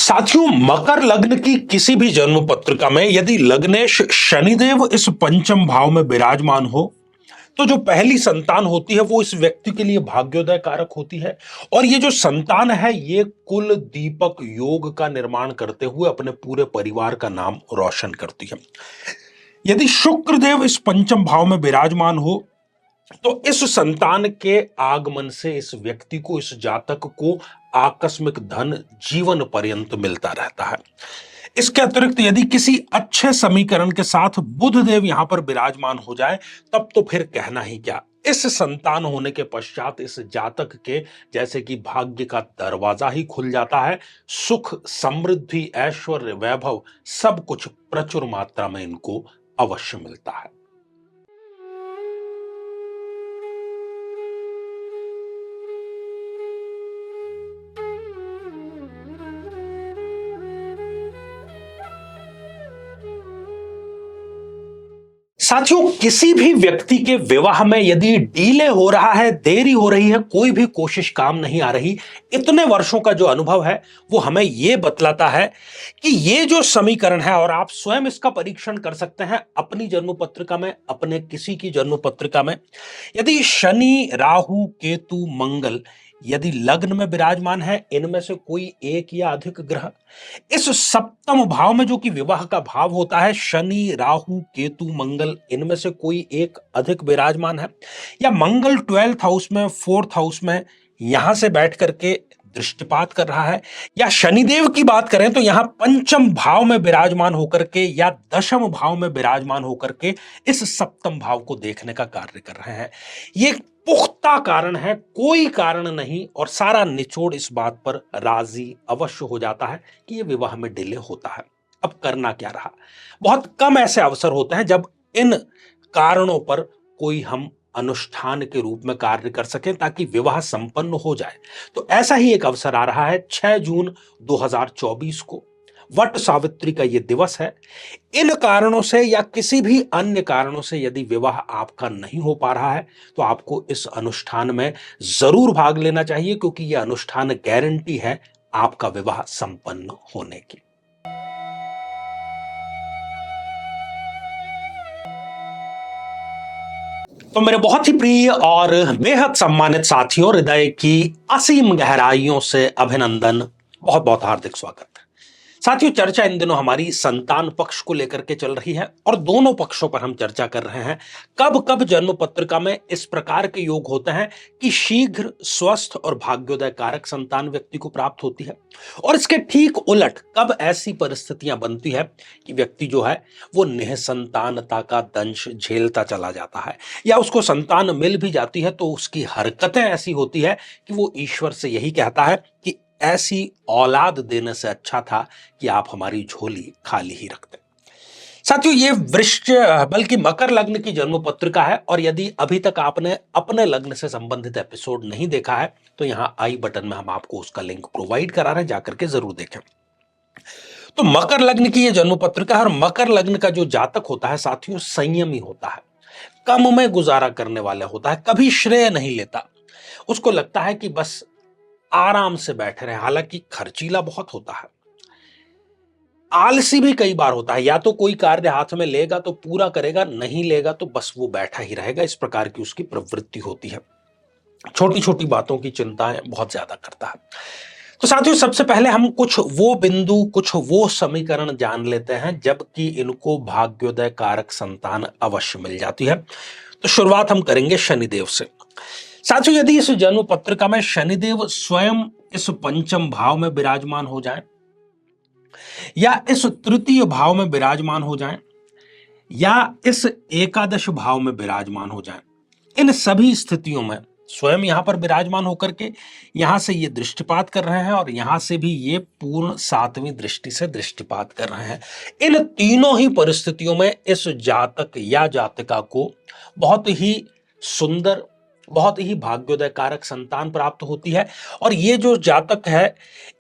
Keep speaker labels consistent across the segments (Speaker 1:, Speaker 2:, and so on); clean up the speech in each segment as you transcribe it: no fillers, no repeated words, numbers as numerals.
Speaker 1: साथियों, मकर लग्न की किसी भी जन्म पत्रिका में यदि लग्नेश शनिदेव इस पंचम भाव में विराजमान हो तो जो पहली संतान होती है वो इस व्यक्ति के लिए भाग्योदय कारक होती है। और ये जो संतान है ये कुल दीपक योग का निर्माण करते हुए अपने पूरे परिवार का नाम रोशन करती है। यदि शुक्रदेव इस पंचम भाव में विराजमान हो तो इस संतान के आगमन से इस व्यक्ति को, इस जातक को आकस्मिक धन जीवन पर्यंत मिलता रहता है। इसके अतिरिक्त यदि किसी अच्छे समीकरण के साथ बुध देव यहां पर विराजमान हो जाए तब तो फिर कहना ही क्या। इस संतान होने के पश्चात इस जातक के जैसे कि भाग्य का दरवाजा ही खुल जाता है। सुख, समृद्धि, ऐश्वर्य, वैभव सब कुछ प्रचुर मात्रा में इनको अवश्य मिलता है। साथियों, किसी भी व्यक्ति के विवाह में यदि डीले हो रहा है, देरी हो रही है, कोई भी कोशिश काम नहीं आ रही, इतने वर्षों का जो अनुभव है वो हमें यह बतलाता है कि ये जो समीकरण है, और आप स्वयं इसका परीक्षण कर सकते हैं अपनी जन्म पत्रिका में, अपने किसी की जन्म पत्रिका में। यदि शनि, राहु, केतु, मंगल यदि लग्न में विराजमान है, इनमें से कोई एक या अधिक ग्रह इस सप्तम भाव में, जो कि विवाह का भाव होता है, शनि, राहु, केतु, मंगल इनमें से कोई एक अधिक विराजमान है, या मंगल 12th हाउस में, 4th हाउस में यहां से बैठ करके दृष्टिपात कर रहा है, या शनिदेव की बात करें तो यहां पंचम भाव में विराजमान होकर के या दशम भाव में विराजमान होकर के इस सप्तम भाव को देखने का कार्य कर रहे हैं। ये पुख्ता कारण है, कोई कारण नहीं, और सारा निचोड़ इस बात पर राजी अवश्य हो जाता है कि यह विवाह में डिले होता है। अब करना क्या रहा? बहुत कम ऐसे अवसर होते हैं जब इन कारणों पर कोई हम अनुष्ठान के रूप में कार्य कर सकें ताकि विवाह संपन्न हो जाए। तो ऐसा ही एक अवसर आ रहा है 6 जून 2024 को, वट सावित्री का यह दिवस है। इन कारणों से या किसी भी अन्य कारणों से यदि विवाह आपका नहीं हो पा रहा है तो आपको इस अनुष्ठान में जरूर भाग लेना चाहिए, क्योंकि यह अनुष्ठान गारंटी है आपका विवाह संपन्न होने की। तो मेरे बहुत ही प्रिय और बेहद सम्मानित साथियों, हृदय की असीम गहराइयों से अभिनंदन, बहुत बहुत हार्दिक स्वागत। साथियों, चर्चा इन दिनों हमारी संतान पक्ष को लेकर के चल रही है और दोनों पक्षों पर हम चर्चा कर रहे हैं। कब कब जन्म पत्रिका में इस प्रकार के योग होते हैं कि शीघ्र, स्वस्थ और भाग्योदय कारक संतान व्यक्ति को प्राप्त होती है, और इसके ठीक उलट कब ऐसी परिस्थितियां बनती है कि व्यक्ति जो है वो निःसंतानता का दंश झेलता चला जाता है, या उसको संतान मिल भी जाती है तो उसकी हरकतें ऐसी होती है कि वो ईश्वर से यही कहता है कि ऐसी औलाद देने से अच्छा था कि आप हमारी झोली खाली ही रखते। साथियों, ये वृश्च बल्कि मकर लग्न की जन्म पत्रिका है, और यदि अभी तक आपने अपने लग्न से संबंधित एपिसोड नहीं देखा है तो यहां आई बटन में हम आपको उसका लिंक प्रोवाइड करा रहे हैं, जाकर के जरूर देखें। तो मकर लग्न की यह जन्म पत्रिका है, और मकर लग्न का जो जातक होता है साथियों, संयमी होता है, कम में गुजारा करने वाला होता है, कभी श्रेय नहीं लेता। उसको लगता है कि बस आराम से बैठे रहे, हालांकि खर्चीला बहुत होता है, आलसी भी कई बार होता है, या तो कोई कार्य हाथ में लेगा तो पूरा करेगा, नहीं लेगा तो बस वो बैठा ही रहेगा, इस प्रकार की उसकी प्रवृत्ति होती है। छोटी छोटी बातों की चिंताएं बहुत ज्यादा करता है। तो साथियों, सबसे पहले हम कुछ वो बिंदु, कुछ वो समीकरण जान लेते हैं जबकि इनको भाग्योदय कारक संतान अवश्य मिल जाती है। तो शुरुआत हम करेंगे शनिदेव से। साथियों, यदि इस जन्म पत्रिका में शनिदेव स्वयं इस पंचम भाव में विराजमान हो जाएं, या इस तृतीय भाव में विराजमान हो जाएं, या इस एकादश भाव में विराजमान हो जाएं, इन सभी स्थितियों में स्वयं यहां पर विराजमान होकर के यहां से ये दृष्टिपात कर रहे हैं, और यहां से भी ये पूर्ण 7वीं दृष्टि से दृष्टिपात कर रहे हैं। इन तीनों ही परिस्थितियों में इस जातक या जातिका को बहुत ही सुंदर, बहुत ही भाग्योदय कारक संतान प्राप्त होती है, और ये जो जातक है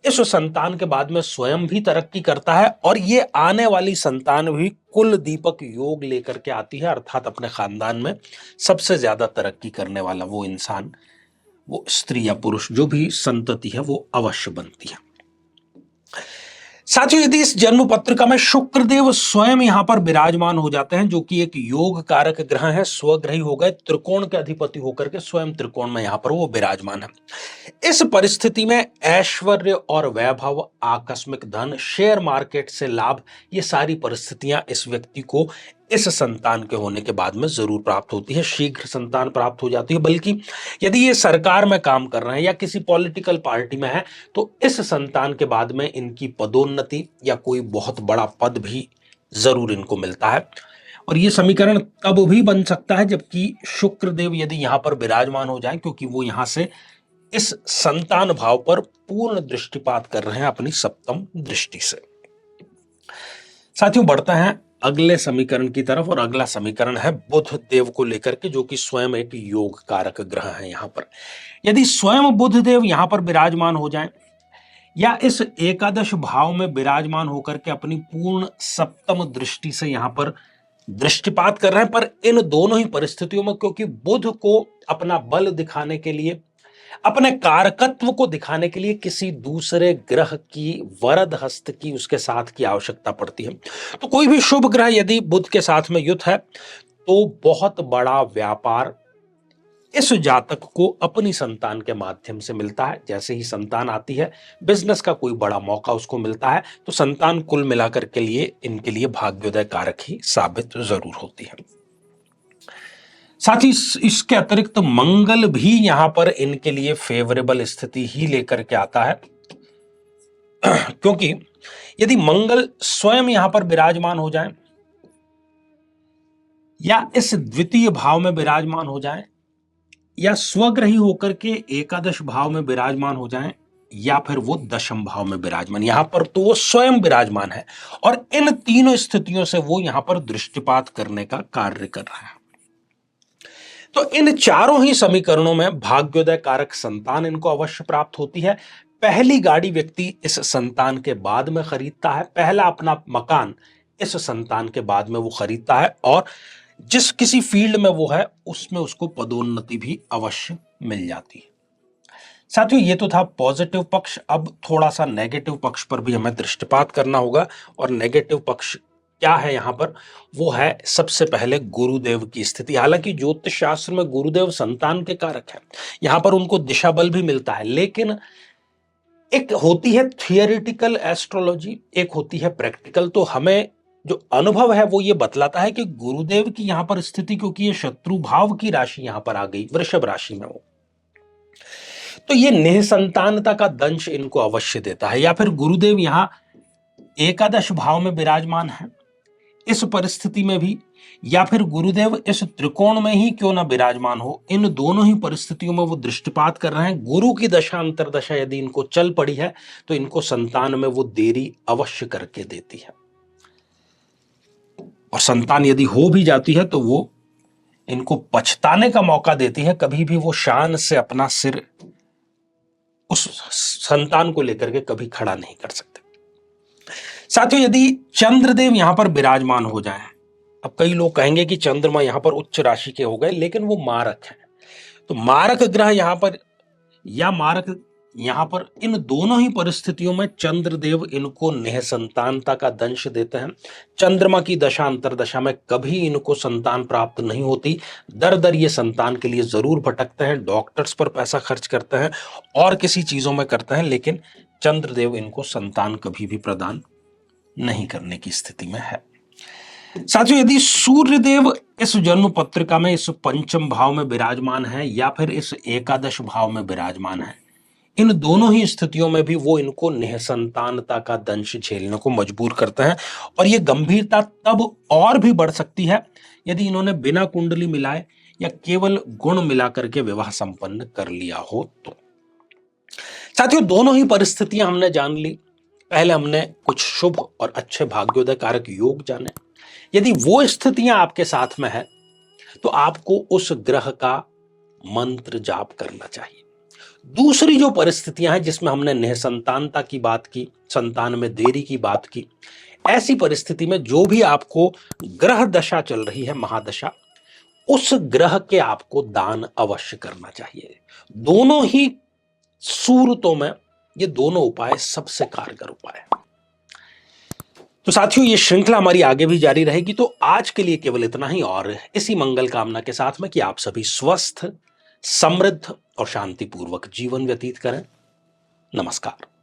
Speaker 1: इस संतान के बाद में स्वयं भी तरक्की करता है, और ये आने वाली संतान भी कुल दीपक योग लेकर के आती है, अर्थात अपने खानदान में सबसे ज्यादा तरक्की करने वाला वो इंसान, वो स्त्री या पुरुष जो भी संतति है वो अवश्य बनती है। साथियों, यदि इस जन्म पत्रिका में शुक्रदेव स्वयं यहां पर विराजमान हो जाते हैं, जो कि एक योग कारक ग्रह है, स्वग्रही हो गए, त्रिकोण के अधिपति होकर के स्वयं त्रिकोण में यहां पर वो विराजमान है। इस परिस्थिति में ऐश्वर्य और वैभव, आकस्मिक धन, शेयर मार्केट से लाभ, ये सारी परिस्थितियां इस व्यक्ति को इस संतान के होने के बाद में जरूर प्राप्त होती है, शीघ्र संतान प्राप्त हो जाती है। बल्कि यदि ये सरकार में काम कर रहे हैं या किसी पॉलिटिकल पार्टी में है, तो इस संतान के बाद में इनकी पदोन्नति या कोई बहुत बड़ा पद भी जरूर इनको मिलता है। और ये समीकरण तब भी बन सकता है जबकि शुक्रदेव यदि यहां पर विराजमान हो जाए, क्योंकि वो यहां से इस संतान भाव पर पूर्ण दृष्टिपात कर रहे हैं अपनी सप्तम दृष्टि से। साथियों, बढ़ते हैं अगले समीकरण की तरफ, और अगला समीकरण है बुध देव को लेकर के, जो कि स्वयं एक योग कारक ग्रह है। यहां पर यदि स्वयं बुध देव यहां पर विराजमान हो जाएं या इस एकादश भाव में विराजमान होकर के अपनी पूर्ण सप्तम दृष्टि से यहां पर दृष्टिपात कर रहे हैं, पर इन दोनों ही परिस्थितियों में क्योंकि बुध को अपना बल दिखाने के लिए, अपने कारकत्व को दिखाने के लिए किसी दूसरे ग्रह की वरद हस्त की, उसके साथ की आवश्यकता पड़ती है। तो कोई भी शुभ ग्रह यदि बुध के साथ में युत है, तो बहुत बड़ा व्यापार इस जातक को अपनी संतान के माध्यम से मिलता है। जैसे ही संतान आती है, बिजनेस का कोई बड़ा मौका उसको मिलता है। तो संतान कुल मिलाकर के लिए इनके लिए भाग्योदय कारक ही साबित जरूर होती है। साथ ही इसके अतिरिक्त मंगल भी यहां पर इनके लिए फेवरेबल स्थिति ही लेकर के आता है, क्योंकि यदि मंगल स्वयं यहां पर विराजमान हो जाए या इस द्वितीय भाव में विराजमान हो जाए या स्वग्रही होकर के एकादश भाव में विराजमान हो जाएं या फिर वो दशम भाव में विराजमान, यहां पर तो वो स्वयं विराजमान है और इन तीनों स्थितियों से वो यहां पर दृष्टिपात करने का कार्य कर रहा है। तो इन चारों ही समीकरणों में भाग्योदय कारक संतान इनको अवश्य प्राप्त होती है। पहली गाड़ी व्यक्ति इस संतान के बाद में खरीदता है, पहला अपना मकान इस संतान के बाद में वो खरीदता है, और जिस किसी फील्ड में वो है उसमें उसको पदोन्नति भी अवश्य मिल जाती है। साथियों, ये तो था पॉजिटिव पक्ष। अब थोड़ा सा नेगेटिव पक्ष पर भी हमें दृष्टिपात करना होगा, और नेगेटिव पक्ष क्या है यहां पर, वो है सबसे पहले गुरुदेव की स्थिति। हालांकि ज्योतिष शास्त्र में गुरुदेव संतान के कारक है, यहां पर उनको दिशा बल भी मिलता है, लेकिन एक होती है थियोरिटिकल एस्ट्रोलॉजी, एक होती है प्रैक्टिकल। तो हमें जो अनुभव है वो ये बतलाता है कि गुरुदेव की यहां पर स्थिति, क्योंकि ये शत्रु भाव की राशि यहां पर आ गई, वृषभ राशि में वो, तो ये निसंतानता का दंश इनको अवश्य देता है। या फिर गुरुदेव यहां एकादश भाव में विराजमान है इस परिस्थिति में भी, या फिर गुरुदेव इस त्रिकोण में ही क्यों ना विराजमान हो, इन दोनों ही परिस्थितियों में वो दृष्टिपात कर रहे हैं। गुरु की दशा अंतरदशा यदि इनको चल पड़ी है तो इनको संतान में वो देरी अवश्य करके देती है, और संतान यदि हो भी जाती है तो वो इनको पछताने का मौका देती है। कभी भी वो शान से अपना सिर उस संतान को लेकर के कभी खड़ा नहीं कर सकते। साथियों, यदि चंद्रदेव यहां पर विराजमान हो जाएं, अब कई लोग कहेंगे कि चंद्रमा यहां पर उच्च राशि के हो गए, लेकिन वो मारक है। तो मारक ग्रह यहां पर या मारक यहां पर, इन दोनों ही परिस्थितियों में चंद्रदेव इनको निसंतानता का दंश देते हैं। चंद्रमा की दशा अंतरदशा में कभी इनको संतान प्राप्त नहीं होती। दर दर ये संतान के लिए जरूर भटकते हैं, डॉक्टर्स पर पैसा खर्च करते हैं और किसी चीजों में करते हैं, लेकिन चंद्रदेव इनको संतान कभी भी प्रदान नहीं करने की स्थिति में है। साथियों, यदि सूर्यदेव इस जन्म पत्रिका में इस पंचम भाव में विराजमान है या फिर इस एकादश भाव में विराजमान है, इन दोनों ही स्थितियों में भी वो इनको निसंतानता का दंश झेलने को मजबूर करते हैं। और ये गंभीरता तब और भी बढ़ सकती है यदि इन्होंने बिना कुंडली मिलाए या केवल गुण मिलाकर के विवाह संपन्न कर लिया हो तो। साथियों, दोनों ही परिस्थितियां हमने जान ली। पहले हमने कुछ शुभ और अच्छे भाग्योदय कारक योग जाने। यदि वो स्थितियां आपके साथ में है तो आपको उस ग्रह का मंत्र जाप करना चाहिए। दूसरी जो परिस्थितियां हैं जिसमें हमने निसंतानता की बात की, संतान में देरी की बात की, ऐसी परिस्थिति में जो भी आपको ग्रह दशा चल रही है, महादशा, उस ग्रह के आपको दान अवश्य करना चाहिए। दोनों ही सूरतों में ये दोनों उपाय सबसे कारगर उपाय है। तो साथियों, ये श्रृंखला हमारी आगे भी जारी रहेगी। तो आज के लिए केवल इतना ही, और इसी मंगल कामना के साथ में कि आप सभी स्वस्थ, समृद्ध और शांतिपूर्वक जीवन व्यतीत करें। नमस्कार।